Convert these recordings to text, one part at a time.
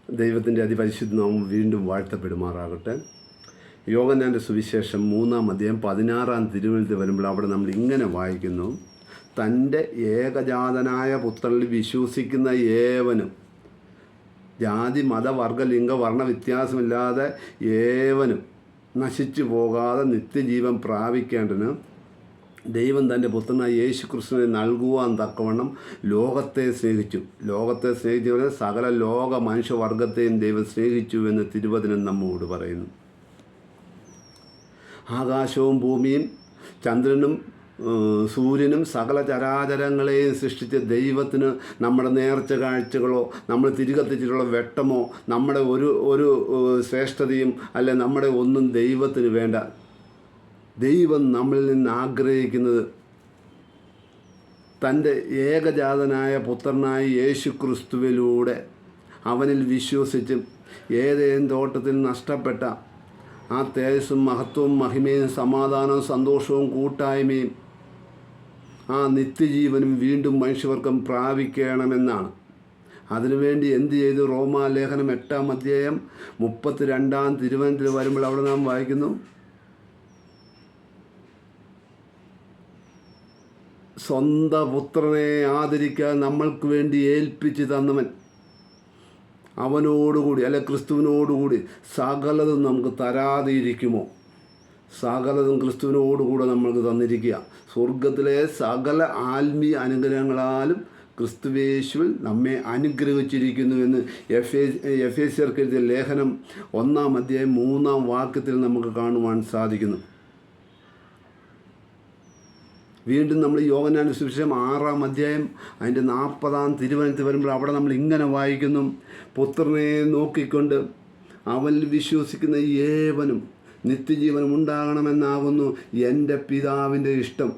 ദൈവത്തിൻ്റെ അതിപരിശുദ്ധ നാമം വീണ്ടും വാഴ്ത്തപ്പെടുമാറാകട്ടെ. യോഹന്നാൻ്റെ സുവിശേഷം 3-16 തിരുവഴുത്ത് വരുമ്പോൾ അവിടെ നമ്മൾ ഇങ്ങനെ വായിക്കുന്നു: തൻ്റെ ഏകജാതനായ പുത്രനിൽ വിശ്വസിക്കുന്ന ഏവനും, ജാതി മത വർഗ ലിംഗ വർണ്ണ വ്യത്യാസമില്ലാതെ ഏവനും നശിച്ചു പോകാതെ നിത്യജീവൻ പ്രാപിക്കേണ്ടതിന് ദൈവം തൻ്റെ പുത്രനായ യേശു ക്രിസ്തുവിനെ നൽകുവാൻ തക്കവണ്ണം ലോകത്തെ സ്നേഹിച്ചു സകല ലോക മനുഷ്യവർഗത്തെയും ദൈവം സ്നേഹിച്ചു എന്ന് തിരുവചനം നമ്മോട് പറയുന്നു. ആകാശവും ഭൂമിയും ചന്ദ്രനും സൂര്യനും സകല ചരാചരങ്ങളെയും സൃഷ്ടിച്ച ദൈവത്തിന് നമ്മുടെ നേർച്ച കാഴ്ചകളോ നമ്മൾ തിരികത്തിച്ചിട്ടുള്ള വെട്ടമോ നമ്മുടെ ഒരു ശ്രേഷ്ഠതയും അല്ലെ നമ്മുടെ ഒന്നും ദൈവത്തിന് വേണ്ട. ദൈവം നമ്മളിൽ നിന്ന് ആഗ്രഹിക്കുന്നത് തൻ്റെ ഏകജാതനായ പുത്രനായ യേശു ക്രിസ്തുവിലൂടെ അവനിൽ വിശ്വസിച്ചും ഏതേൻ തോട്ടത്തിൽ നഷ്ടപ്പെട്ട ആ തേജസ്സും മഹത്വവും മഹിമയും സമാധാനവും സന്തോഷവും കൂട്ടായ്മയും ആ നിത്യജീവനും വീണ്ടും മനുഷ്യവർഗം പ്രാപിക്കണമെന്നാണ്. അതിനുവേണ്ടി എന്ത് ചെയ്തു? റോമാലേഖനം 8-32 തിരുവചനത്തിൽ വരുമ്പോൾ അവിടെ നാം വായിക്കുന്നു: സ്വന്തം പുത്രനെ ആദരിക്കാൻ നമ്മൾക്ക് വേണ്ടി ഏൽപ്പിച്ച് തന്നവൻ അവനോടുകൂടി അല്ലെ ക്രിസ്തുവിനോടുകൂടി സകലതും നമുക്ക് തരാതെ ഇരിക്കുമോ? സകലതും ക്രിസ്തുവിനോടുകൂടെ നമ്മൾക്ക് തന്നിരിക്കുക. സ്വർഗത്തിലെ സകല ആത്മീയ അനുഗ്രഹങ്ങളാലും ക്രിസ്തുവേശുവിൽ നമ്മെ അനുഗ്രഹിച്ചിരിക്കുന്നുവെന്ന് എഫേസ്യർക്ക് എഴുതിയ ലേഖനം 1-3 നമുക്ക് കാണുവാൻ സാധിക്കുന്നു. വീണ്ടും നമ്മൾ യോഹന്നാന്റെ സുവിശേഷം 6 അതിൻ്റെ 40 തിരുവചനത്തിൽ വരുമ്പോൾ അവിടെ നമ്മൾ ഇങ്ങനെ വായിക്കുന്നു: പുത്രനെ നോക്കിക്കൊണ്ട് അവനിൽ വിശ്വസിക്കുന്ന ഏവനും നിത്യജീവനം ഉണ്ടാകണമെന്നാകുന്നു എൻ്റെ പിതാവിൻ്റെ ഇഷ്ടം.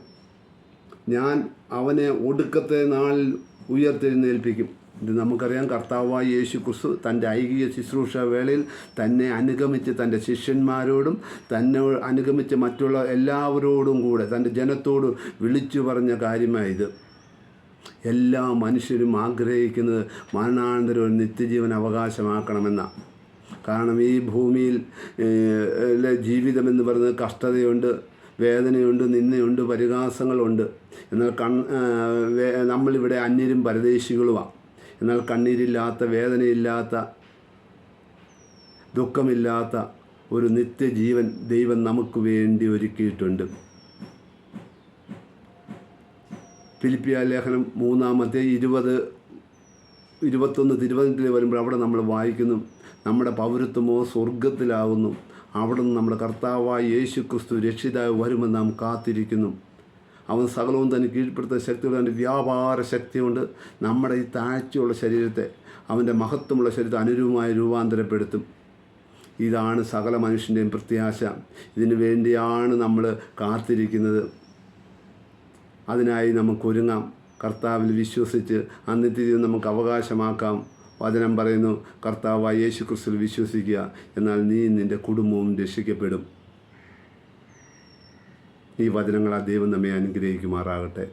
ഞാൻ അവനെ ഒടുക്കത്തെ നാളിൽ ഉയർത്തെഴുന്നേൽപ്പിക്കും. ഇത് നമുക്കറിയാം. കർത്താവായ യേശു ക്രിസ്തു തൻ്റെ ഐഹിക ശുശ്രൂഷ വേളയിൽ തന്നെ അനുഗമിച്ച് തൻ്റെ ശിഷ്യന്മാരോടും തന്നെ അനുഗമിച്ച് മറ്റുള്ള എല്ലാവരോടും കൂടെ തൻ്റെ ജനത്തോട് വിളിച്ചു പറഞ്ഞ കാര്യമായത്. എല്ലാ മനുഷ്യരും ആഗ്രഹിക്കുന്നത് മരണാനന്തരം നിത്യജീവൻ അവകാശമാക്കണമെന്നാണ്. കാരണം ഈ ഭൂമിയിൽ ജീവിതമെന്ന് പറയുന്നത് കഷ്ടതയുണ്ട്, വേദനയുണ്ട്, നിന്ദയുണ്ട്, പരിഹാസങ്ങളുണ്ട്. എന്നാൽ നമ്മളിവിടെ അന്യരും പരദേശികളുമാണ്. എന്നാൽ കണ്ണീരില്ലാത്ത, വേദനയില്ലാത്ത, ദുഃഖമില്ലാത്ത ഒരു നിത്യജീവൻ ദൈവം നമുക്ക് വേണ്ടി ഒരുക്കിയിട്ടുണ്ട്. ഫിലിപ്പിയ ലേഖനം 3-21 തിരുവചനത്തിൽ വരുമ്പോൾ അവിടെ നമ്മൾ വായിക്കുന്നു: നമ്മുടെ പൗരത്വമോ സ്വർഗത്തിലാകുന്നു, അവിടെ നിന്ന് നമ്മുടെ കർത്താവായ യേശു ക്രിസ്തു രക്ഷിതാവ് വരുമെന്ന് നാം കാത്തിരിക്കുന്നു. അവൻ സകലവും തന്നെ കീഴ്പ്പെടുത്തുന്ന ശക്തിയുള്ള അവൻ്റെ വ്യാപാര ശക്തി കൊണ്ട് നമ്മുടെ ഈ താഴ്ചയുള്ള ശരീരത്തെ അവൻ്റെ മഹത്വമുള്ള ശരീരത്തെ അനുരൂപമായി രൂപാന്തരപ്പെടുത്തും. ഇതാണ് സകല മനുഷ്യൻ്റെയും പ്രത്യാശ. ഇതിനു വേണ്ടിയാണ് നമ്മൾ കാത്തിരിക്കുന്നത്. അതിനായി നമുക്കൊരുങ്ങാം. കർത്താവിൽ വിശ്വസിച്ച് ആ നിത്യജീവൻ നമുക്ക് അവകാശമാക്കാം. വചനം പറയുന്നു: കർത്താവായ യേശു ക്രിസ്തുവിൽ വിശ്വസിക്കുക, എന്നാൽ നീ നിൻ്റെ കുടുംബവും രക്ഷിക്കപ്പെടും. ഈ വചനങ്ങൾ ആ ദൈവം നമ്മെ അനുഗ്രഹിക്കുമാറാകട്ടെ.